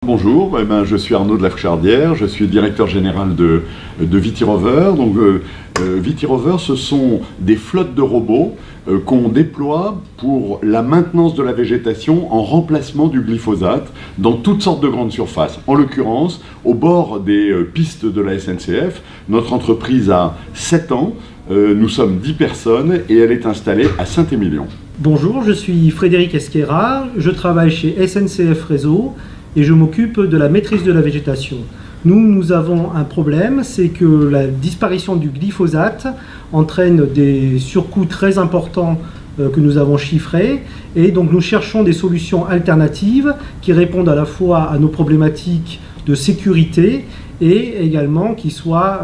Bonjour, je suis Arnaud de la Fouchardière, je suis directeur général de Vitirover. Donc, Vitirover, ce sont des flottes de robots qu'on déploie pour la maintenance de la végétation en remplacement du glyphosate dans toutes sortes de grandes surfaces. En l'occurrence, au bord des pistes de la SNCF, notre entreprise a 7 ans, nous sommes 10 personnes et elle est installée à Saint-Émilion. Bonjour, je suis Frédéric Esquerra, je travaille chez SNCF Réseau et je m'occupe de la maîtrise de la végétation. Nous avons un problème, c'est que la disparition du glyphosate entraîne des surcoûts très importants que nous avons chiffrés, et donc nous cherchons des solutions alternatives qui répondent à la fois à nos problématiques de sécurité et également qui soient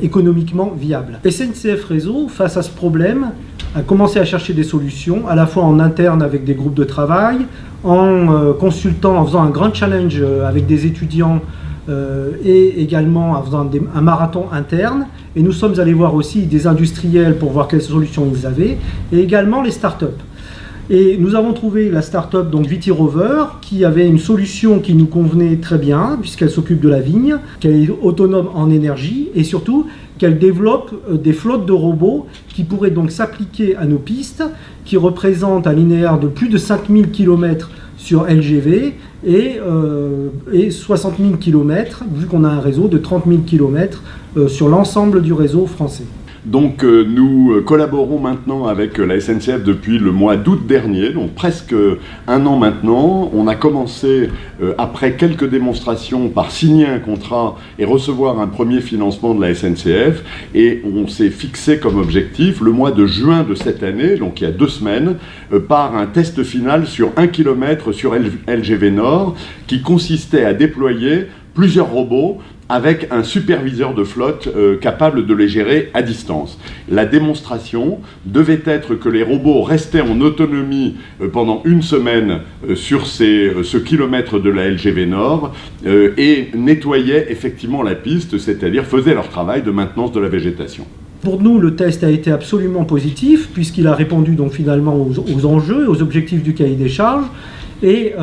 économiquement viables. SNCF Réseau, face à ce problème, a commencé à chercher des solutions, à la fois en interne avec des groupes de travail, en consultant, en faisant un grand challenge avec des étudiants et également en faisant un marathon interne. Et nous sommes allés voir aussi des industriels pour voir quelles solutions ils avaient, et également les startups. Et nous avons trouvé la start-up donc Vitirover qui avait une solution qui nous convenait très bien puisqu'elle s'occupe de la vigne, qu'elle est autonome en énergie et surtout qu'elle développe des flottes de robots qui pourraient donc s'appliquer à nos pistes qui représentent un linéaire de plus de 5000 km sur LGV et 60 000 km vu qu'on a un réseau de 30 000 km sur l'ensemble du réseau français. Donc nous collaborons maintenant avec la SNCF depuis le mois d'août dernier, donc presque un an maintenant. On a commencé, après quelques démonstrations, par signer un contrat et recevoir un premier financement de la SNCF. Et on s'est fixé comme objectif le mois de juin de cette année, donc il y a 2 semaines, par un test final sur 1 km sur LGV Nord, qui consistait à déployer plusieurs robots avec un superviseur de flotte capable de les gérer à distance. La démonstration devait être que les robots restaient en autonomie pendant 1 semaine sur ce kilomètre de la LGV Nord et nettoyaient effectivement la piste, c'est-à-dire faisaient leur travail de maintenance de la végétation. Pour nous, le test a été absolument positif puisqu'il a répondu donc finalement aux enjeux, aux objectifs du cahier des charges. Et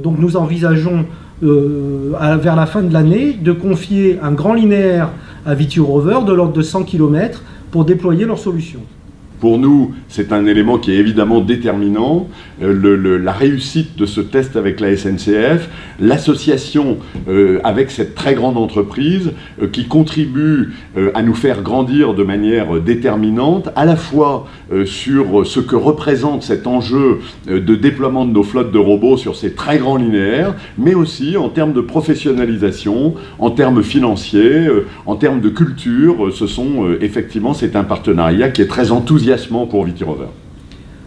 donc nous envisageons vers la fin de l'année, de confier un grand linéaire à Vitirover de l'ordre de 100 km pour déployer leur solution. Pour nous, c'est un élément qui est évidemment déterminant, la réussite de ce test avec la SNCF, l'association avec cette très grande entreprise qui contribue à nous faire grandir de manière déterminante, à la fois sur ce que représente cet enjeu de déploiement de nos flottes de robots sur ces très grands linéaires, mais aussi en termes de professionnalisation, en termes financiers, en termes de culture. Effectivement, c'est un partenariat qui est très enthousiasmant pour Vitirover.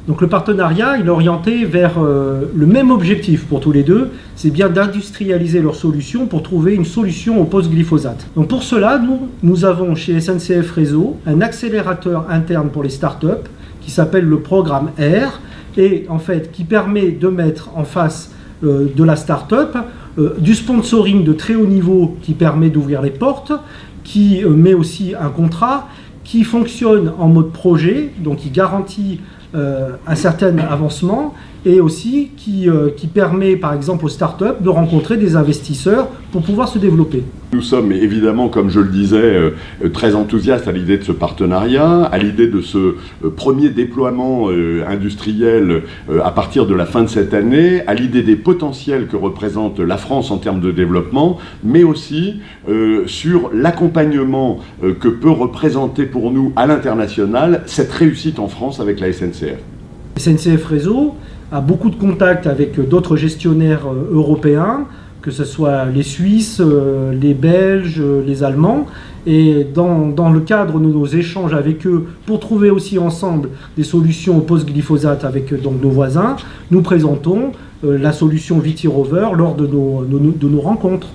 Donc le partenariat, il est orienté vers le même objectif pour tous les deux, c'est bien d'industrialiser leur solution pour trouver une solution au post-glyphosate. Donc pour cela, nous avons chez SNCF Réseau un accélérateur interne pour les startups qui s'appelle le programme R et en fait qui permet de mettre en face de la startup du sponsoring de très haut niveau qui permet d'ouvrir les portes, qui met aussi un contrat, qui fonctionne en mode projet, donc qui garantit un certain avancement et aussi qui permet par exemple aux startups de rencontrer des investisseurs pour pouvoir se développer. Nous sommes évidemment, comme je le disais, très enthousiastes à l'idée de ce partenariat, à l'idée de ce premier déploiement industriel à partir de la fin de cette année, à l'idée des potentiels que représente la France en termes de développement, mais aussi sur l'accompagnement que peut représenter pour nous à l'international cette réussite en France avec la SNCF. SNCF Réseau a beaucoup de contacts avec d'autres gestionnaires européens, que ce soit les Suisses, les Belges, les Allemands. Et dans le cadre de nos échanges avec eux, pour trouver aussi ensemble des solutions au post-glyphosate avec donc, nos voisins, nous présentons la solution Vitirover lors de nos rencontres.